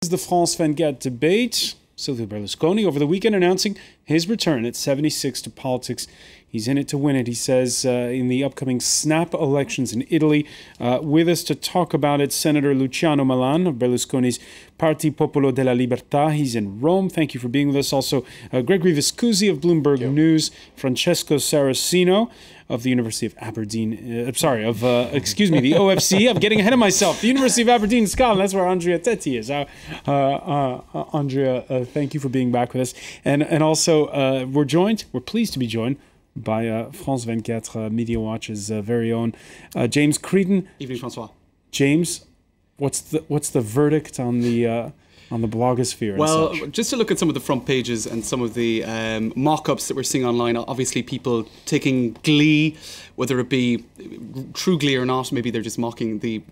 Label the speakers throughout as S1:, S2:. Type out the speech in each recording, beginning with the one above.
S1: The France 24 debate. Silvio Berlusconi over the weekend announcing his return at 76 to politics. He's in it to win it, he says, in the upcoming snap elections in Italy. With us to talk about it, Senator Luciano Malan of Berlusconi's Parti Popolo della Libertà. He's in Rome. Thank you for being with us. Also, Gregory Viscusi of Bloomberg News, Francesco Saracino of the University of Aberdeen, the OFC. I'm getting ahead of myself. The University of Aberdeen, Scotland, that's where Andrea Tetti is. Andrea, thank you for being back with us. And also, we're pleased to be joined by France 24 Media Watch's very own James Creedon.
S2: Evening, François.
S1: James, what's the verdict on the blogosphere?
S2: Well, just to look at some of the front pages and some of the mock-ups that we're seeing online, obviously people taking glee, whether it be true glee or not, maybe they're just mocking the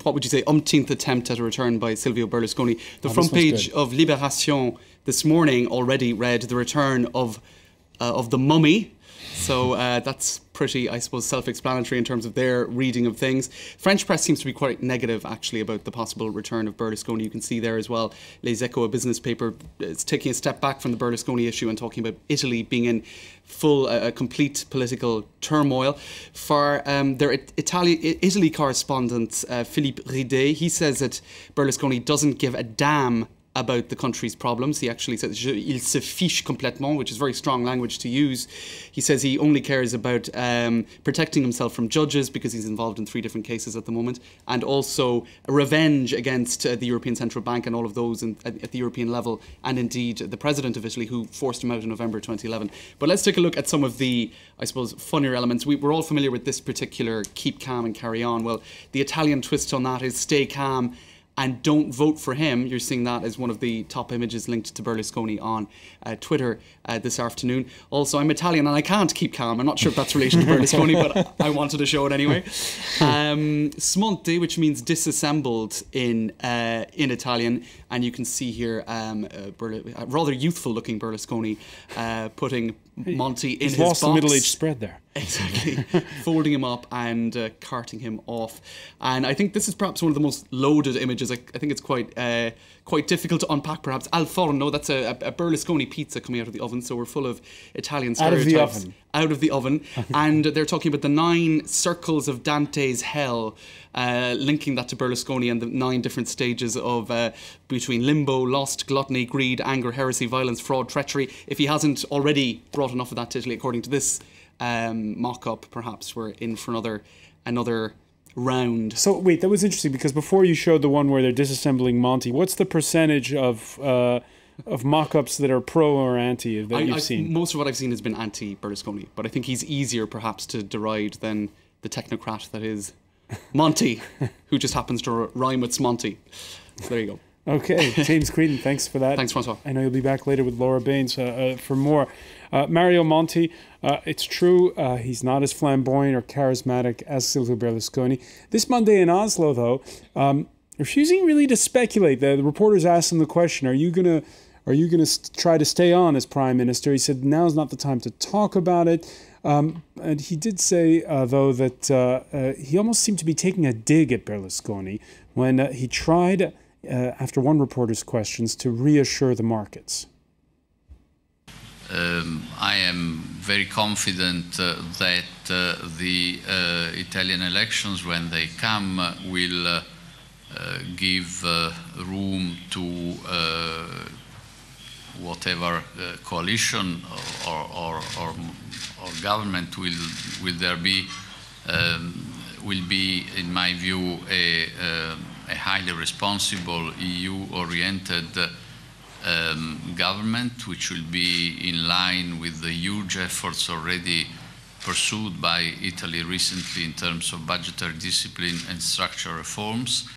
S2: what would you say, umpteenth attempt at a return by Silvio Berlusconi. The front page of Libération this morning already read the return of the mummy. So that's pretty, I suppose, self-explanatory in terms of their reading of things. French press seems to be quite negative, actually, about the possible return of Berlusconi. You can see there as well, Les Echos, a business paper, is taking a step back from the Berlusconi issue and talking about Italy being in full, complete political turmoil. For their Italy correspondent, Philippe Ridet, he says that Berlusconi doesn't give a damn about the country's problems. He actually says il se fiche complètement, which is very strong language to use. He says he only cares about protecting himself from judges because he's involved in 3 different cases at the moment, and also revenge against the European Central Bank and all of those at the European level, and indeed the president of Italy, who forced him out in November 2011. But let's take a look at some of the, I suppose, funnier elements. We're all familiar with this particular keep calm and carry on. Well, the Italian twist on that is stay calm and don't vote for him. You're seeing that as one of the top images linked to Berlusconi on Twitter this afternoon. Also, I'm Italian and I can't keep calm. I'm not sure if that's relation to Berlusconi, but I wanted to show it anyway. Smonte, which means disassembled in Italian. And you can see here a rather youthful-looking Berlusconi putting Monti in his box.
S1: He's lost the middle-aged spread there.
S2: Exactly. Folding him up and carting him off. And I think this is perhaps one of the most loaded images. I think it's quite difficult to unpack, perhaps. Al forno, that's a Berlusconi pizza coming out of the oven, so we're full of Italian stereotypes. Out of the oven. And they're talking about the 9 circles of Dante's hell, linking that to Berlusconi and the 9 different stages of between limbo, lust, gluttony, greed, anger, heresy, violence, fraud, treachery. If he hasn't already brought enough of that to Italy, according to this mock-up, perhaps we're in for another round.
S1: So wait, that was interesting, because before you showed the one where they're disassembling Monti, what's the percentage of mock-ups that are pro or anti that you've seen?
S2: Most of what I've seen has been anti-Berlusconi, but I think he's easier perhaps to deride than the technocrat that is Monti, who just happens to rhyme with Smonti. So there you go.
S1: Okay, James Creedon, thanks for that.
S2: Thanks, François.
S1: I know you'll be back later with Laura Baines for more. Mario Monti, it's true, he's not as flamboyant or charismatic as Silvio Berlusconi. This Monday in Oslo, though, refusing really to speculate. The reporters asked him the question, are you gonna try to stay on as prime minister? He said now's not the time to talk about it. And he did say, though, that he almost seemed to be taking a dig at Berlusconi when he tried, after one reporter's questions, to reassure the markets.
S3: I am very confident that the Italian elections, when they come, will give room to whatever coalition or government will there be, will be, in my view, a highly responsible EU-oriented government, which will be in line with the huge efforts already pursued by Italy recently in terms of budgetary discipline and structural reforms.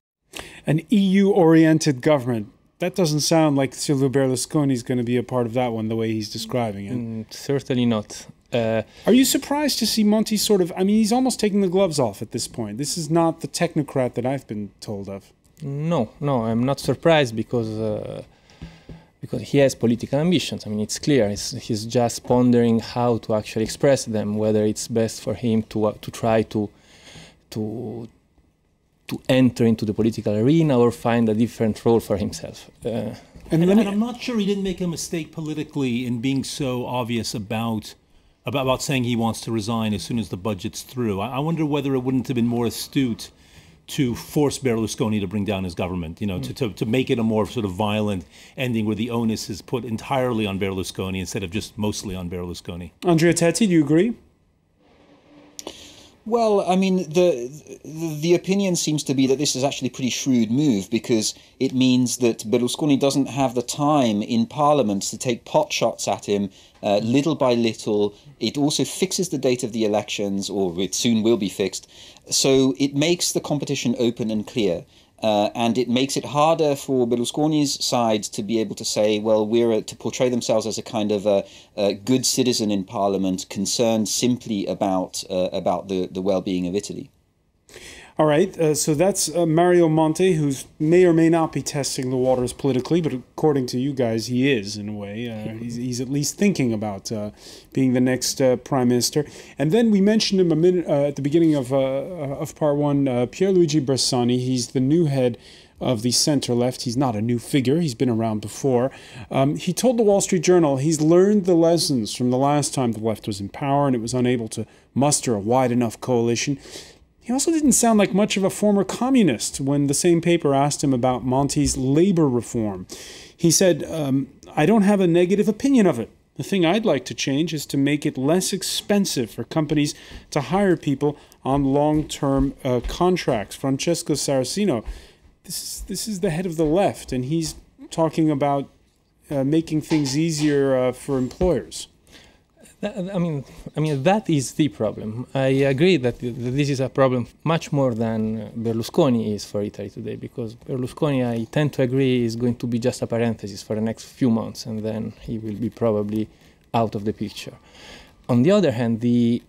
S1: An EU-oriented government. That doesn't sound like Silvio Berlusconi is going to be a part of that one, the way he's describing it.
S4: Certainly not.
S1: Are you surprised to see Monti sort of... I mean, he's almost taking the gloves off at this point. This is not the technocrat that I've been told of.
S4: No, I'm not surprised because he has political ambitions. I mean, it's clear. He's just pondering how to actually express them, whether it's best for him to try to to enter into the political arena or find a different role for himself.
S5: And I'm not sure he didn't make a mistake politically in being so obvious about saying he wants to resign as soon as the budget's through. I wonder whether it wouldn't have been more astute to force Berlusconi to bring down his government, to make it a more sort of violent ending where the onus is put entirely on Berlusconi instead of just mostly on Berlusconi.
S1: Andrea Tetti, do you agree?
S6: Well, I mean, the opinion seems to be that this is actually a pretty shrewd move because it means that Berlusconi doesn't have the time in Parliament to take pot shots at him little by little. It also fixes the date of the elections, or it soon will be fixed. So it makes the competition open and clear. And it makes it harder for Berlusconi's side to be able to say, well, to portray themselves as a kind of a good citizen in Parliament concerned simply about the well-being of Italy.
S1: All right, so that's Mario Monti, who may or may not be testing the waters politically, but according to you guys, he is, in a way. He's at least thinking about being the next prime minister. And then we mentioned him a minute at the beginning of part one, Pierluigi Bersani. He's the new head of the center-left. He's not a new figure. He's been around before. He told the Wall Street Journal he's learned the lessons from the last time the left was in power and it was unable to muster a wide enough coalition. He also didn't sound like much of a former communist when the same paper asked him about Monti's labor reform. He said, I don't have a negative opinion of it. The thing I'd like to change is to make it less expensive for companies to hire people on long-term contracts. Francesco Saracino, this is the head of the left, and he's talking about making things easier for employers.
S4: I mean, that is the problem. I agree that this is a problem much more than Berlusconi is for Italy today, because Berlusconi, I tend to agree, is going to be just a parenthesis for the next few months, and then he will be probably out of the picture. On the other hand, the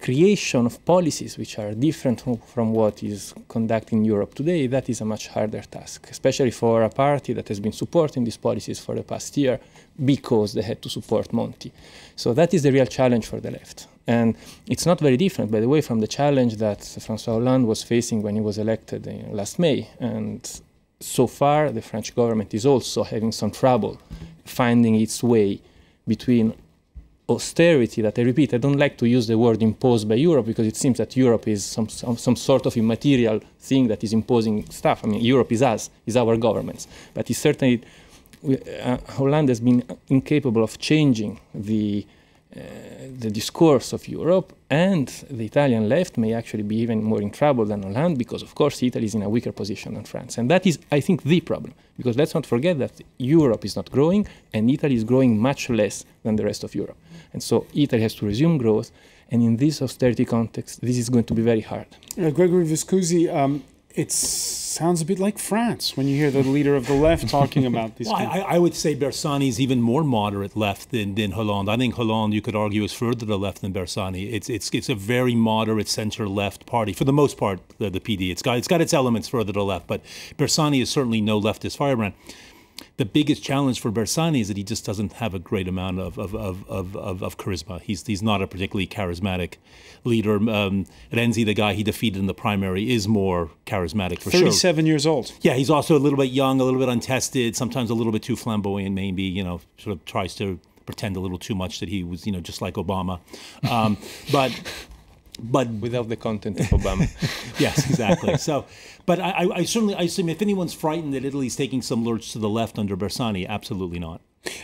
S4: creation of policies which are different from what is conducted in Europe today, that is a much harder task, especially for a party that has been supporting these policies for the past year because they had to support Monti. So that is the real challenge for the left. And it's not very different, by the way, from the challenge that François Hollande was facing when he was elected last May. And so far, the French government is also having some trouble finding its way between austerity that, I repeat, I don't like to use the word imposed by Europe because it seems that Europe is some sort of immaterial thing that is imposing stuff. I mean, Europe is us, is our governments. But it's certainly, Hollande has been incapable of changing the discourse of Europe, and the Italian left may actually be even more in trouble than Hollande because, of course, Italy is in a weaker position than France. And that is, I think, the problem. Because let's not forget that Europe is not growing, and Italy is growing much less than the rest of Europe. And so Italy has to resume growth, and in this austerity context, this is going to be very hard.
S1: Gregory Viscusi, it sounds a bit like France when you hear the leader of the left talking about these.
S5: Well, I would say Bersani is even more moderate left than Hollande. I think Hollande, you could argue, is further to the left than Bersani. It's a very moderate center-left party for the most part. The PD, it's got its elements further to the left, but Bersani is certainly no leftist firebrand. The biggest challenge for Bersani is that he just doesn't have a great amount of charisma. He's not a particularly charismatic leader. Renzi, the guy he defeated in the primary, is more charismatic for
S1: 37 years old.
S5: Yeah, he's also a little bit young, a little bit untested, sometimes a little bit too flamboyant, maybe, sort of tries to pretend a little too much that he was, just like Obama. But
S4: without the content of Obama.
S5: Yes, exactly. So, but I certainly assume if anyone's frightened that Italy's taking some lurch to the left under Bersani, absolutely not.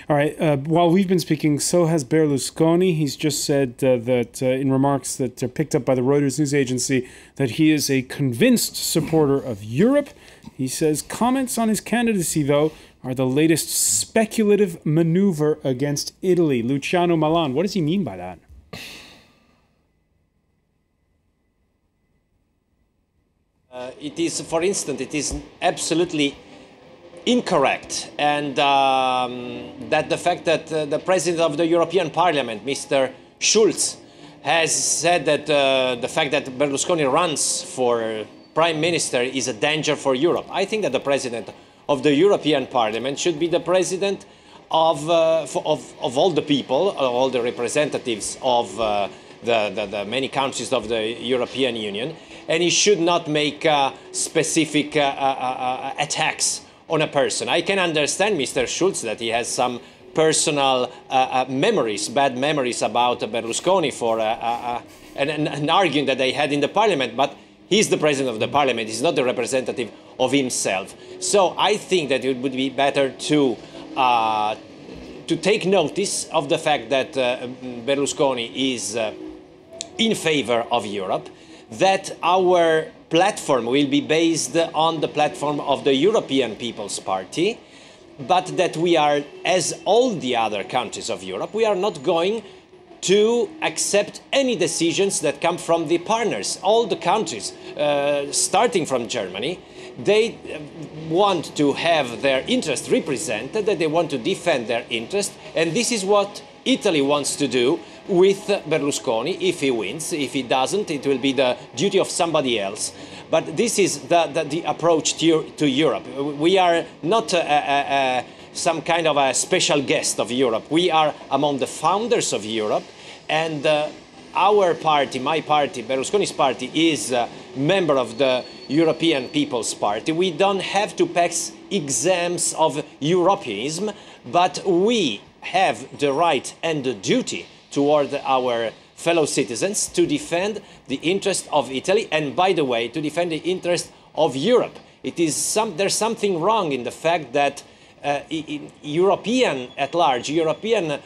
S1: All right. While we've been speaking, so has Berlusconi. He's just said that in remarks that are picked up by the Reuters news agency that he is a convinced supporter of Europe. He says comments on his candidacy, though, are the latest speculative maneuver against Italy. Luciano Malan, what does he mean by that?
S7: It is, for instance, it is absolutely incorrect, and that the fact that the President of the European Parliament, Mr. Schulz, has said that the fact that Berlusconi runs for Prime Minister is a danger for Europe. I think that the President of the European Parliament should be the President of all the people, all the representatives of the many countries of the European Union, and he should not make specific attacks on a person. I can understand Mr. Schulz that he has some personal memories, bad memories about Berlusconi for an argument that they had in the parliament, but he's the president of the parliament, he's not the representative of himself. So I think that it would be better to take notice of the fact that Berlusconi is in favor of Europe, that our platform will be based on the platform of the European People's Party, but that we are, as all the other countries of Europe, we are not going to accept any decisions that come from the partners. All the countries, starting from Germany, they want to have their interest represented, that they want to defend their interest, and this is what Italy wants to do with Berlusconi if he wins. If he doesn't, it will be the duty of somebody else. But this is the approach to Europe. We are not some kind of a special guest of Europe. We are among the founders of Europe, and our party, my party, Berlusconi's party, is a member of the European People's Party. We don't have to pass exams of Europeanism, but we have the right and the duty toward our fellow citizens to defend the interest of Italy, and by the way, to defend the interest of Europe. There's something wrong in the fact that European at large, European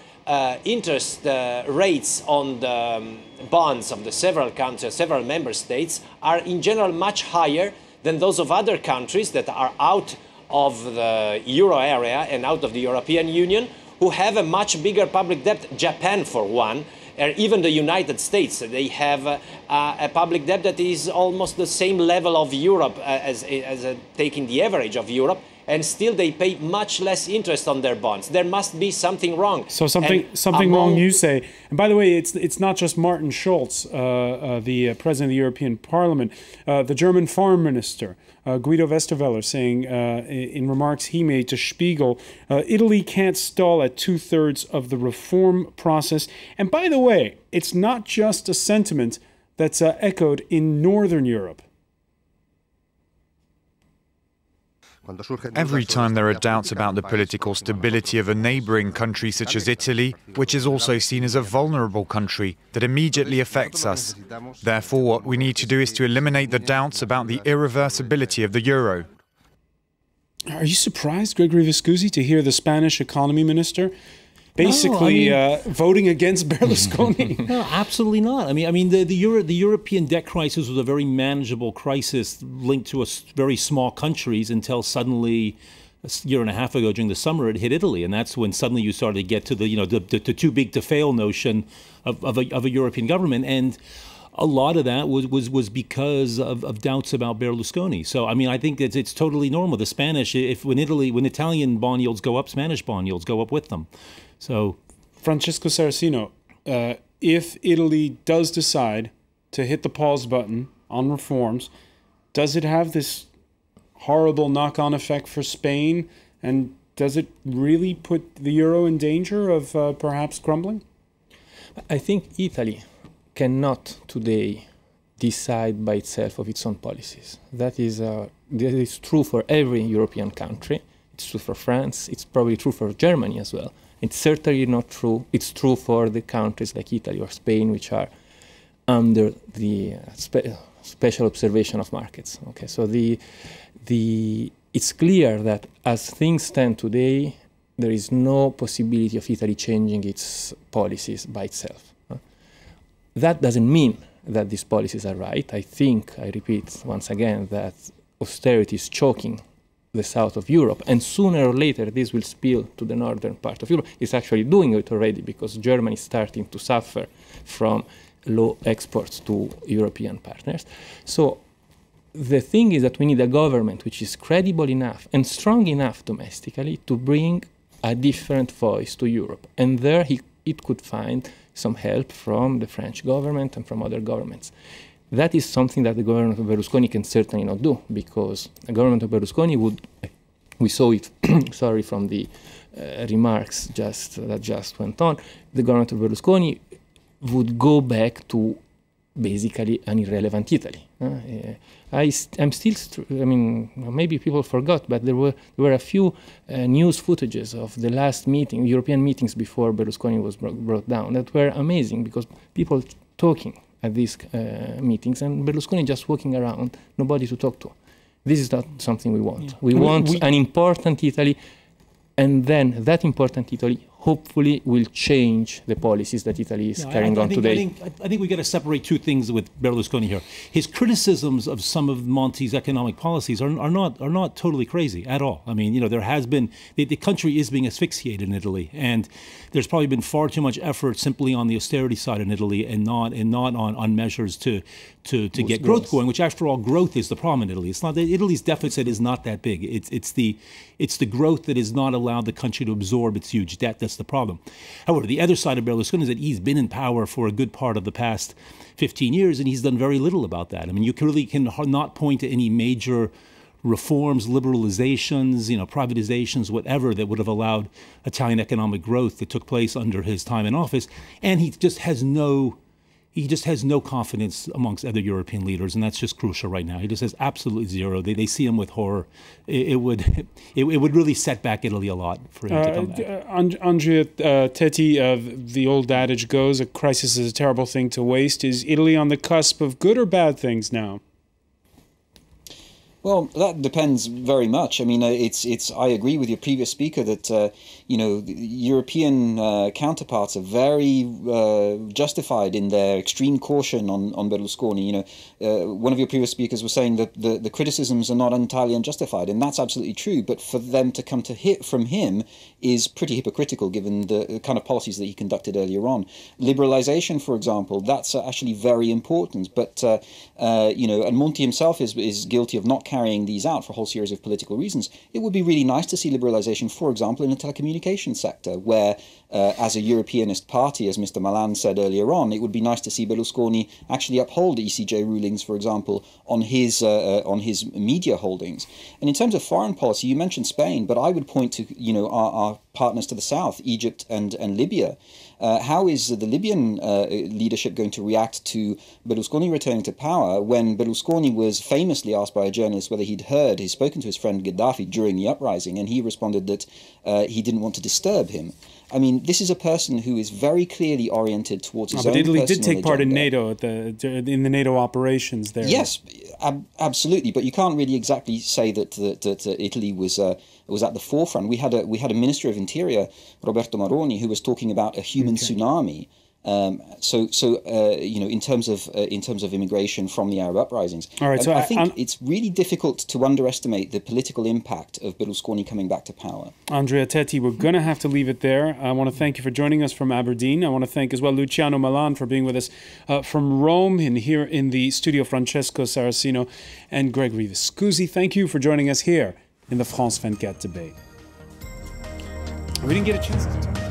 S7: interest rates on the bonds of the several countries, several member states, are in general much higher than those of other countries that are out of the euro area and out of the European Union, who have a much bigger public debt. Japan, for one, or even the United States, they have a public debt that is almost the same level of Europe as taking the average of Europe, and still they pay much less interest on their bonds. There must be something wrong.
S1: So something wrong, you say. And by the way, it's not just Martin Schulz, the president of the European Parliament, the German foreign minister, Guido Westerwelle, saying in remarks he made to Spiegel, Italy can't stall at 2/3 of the reform process. And by the way, it's not just a sentiment that's echoed in Northern Europe.
S8: Every time there are doubts about the political stability of a neighbouring country such as Italy, which is also seen as a vulnerable country, that immediately affects us. Therefore, what we need to do is to eliminate the doubts about the irreversibility of the euro.
S1: Are you surprised, Gregory Viscusi, to hear the Spanish economy minister basically voting against Berlusconi?
S5: No, absolutely not. I mean, the European debt crisis was a very manageable crisis linked to very small countries until suddenly, a year and a half ago during the summer, it hit Italy, and that's when suddenly you started to get to the too big to fail notion of a European government, and a lot of that was because of doubts about Berlusconi. So I mean, I think it's totally normal. The Spanish, when Italian bond yields go up, Spanish bond yields go up with them. So,
S1: Francesco Saracino, if Italy does decide to hit the pause button on reforms, does it have this horrible knock-on effect for Spain? And does it really put the euro in danger of perhaps crumbling?
S4: I think Italy cannot today decide by itself of its own policies. That is true for every European country. It's true for France. It's probably true for Germany as well. It's certainly not true. It's true for the countries like Italy or Spain, which are under the special observation of markets. Okay, so it's clear that as things stand today, there is no possibility of Italy changing its policies by itself. That doesn't mean that these policies are right. I think, I repeat once again, that austerity is choking the south of Europe, and sooner or later this will spill to the northern part of Europe. It's actually doing it already, because Germany is starting to suffer from low exports to European partners. So the thing is that we need a government which is credible enough and strong enough domestically to bring a different voice to Europe, and there it could find some help from the French government and from other governments. That is something that the government of Berlusconi can certainly not do, because the government of Berlusconi would, we saw it, sorry, from the remarks that just went on, the government of Berlusconi would go back to basically an irrelevant Italy. I'm still, I mean, maybe people forgot, but there were a few news footages of the last meeting, European meetings before Berlusconi was brought down, that were amazing because people talking at these meetings and Berlusconi just walking around, nobody to talk to. This is not something we want. We want an important Italy, and then that important Italy hopefully will change the policies that Italy is carrying on today.
S5: I think we got to separate two things with Berlusconi here. His criticisms of some of Monti's economic policies are not totally crazy at all. I mean, you know, there has been the country is being asphyxiated in Italy, and there's probably been far too much effort simply on the austerity side in Italy, and not on measures to get growth going. Which, after all, growth is the problem in Italy. It's not that Italy's deficit is not that big. It's the growth that has not allowed the country to absorb its huge debt. That's the problem. However, the other side of Berlusconi is that he's been in power for a good part of the past 15 years, and he's done very little about that. I mean, you really can not point to any major reforms, liberalizations, you know, privatizations, whatever, that would have allowed Italian economic growth that took place under his time in office. And he just has no confidence amongst other European leaders, and that's just crucial right now. He just has absolutely zero. They see him with horror. It would really set back Italy a lot for him to come back.
S1: Andrea Tetti, the old adage goes, a crisis is a terrible thing to waste. Is Italy on the cusp of good or bad things now?
S6: Well, that depends very much. I mean, I agree with your previous speaker that you know, the European counterparts are very justified in their extreme caution on Berlusconi. You know, one of your previous speakers was saying that the criticisms are not entirely unjustified, and that's absolutely true. But for them to come from him is pretty hypocritical, given the kind of policies that he conducted earlier on. Liberalization, for example, that's actually very important. But you know, and Monti himself is guilty of not carrying these out for a whole series of political reasons. It would be really nice to see liberalization, for example, in the telecommunications sector, where as a Europeanist party, as Mr. Malan said earlier on, it would be nice to see Berlusconi actually uphold ECJ rulings, for example, on his media holdings. And in terms of foreign policy, you mentioned Spain, but I would point to, you know, our partners to the south, Egypt and Libya. How is the Libyan leadership going to react to Berlusconi returning to power when Berlusconi was famously asked by a journalist whether he'd spoken to his friend Gaddafi during the uprising, and he responded that he didn't want to disturb him. I mean, this is a person who is very clearly oriented towards his own personal agenda. But Italy did take part in NATO,
S1: in the NATO operations there.
S6: Yes, absolutely. But you can't really exactly say that Italy was at the forefront. We had a Minister of Interior, Roberto Maroni, who was talking about a human tsunami. You know, in terms of immigration from the Arab uprisings.
S1: All right, so
S6: I think it's really difficult to underestimate the political impact of Berlusconi coming back to power.
S1: Andrea Tetti, we're going to have to leave it there. I want to thank you for joining us from Aberdeen. I want to thank as well Luciano Malan for being with us from Rome, and here in the studio Francesco Saracino and Gregory Viscusi. Thank you for joining us here in the France 24 debate. We didn't get a chance to talk.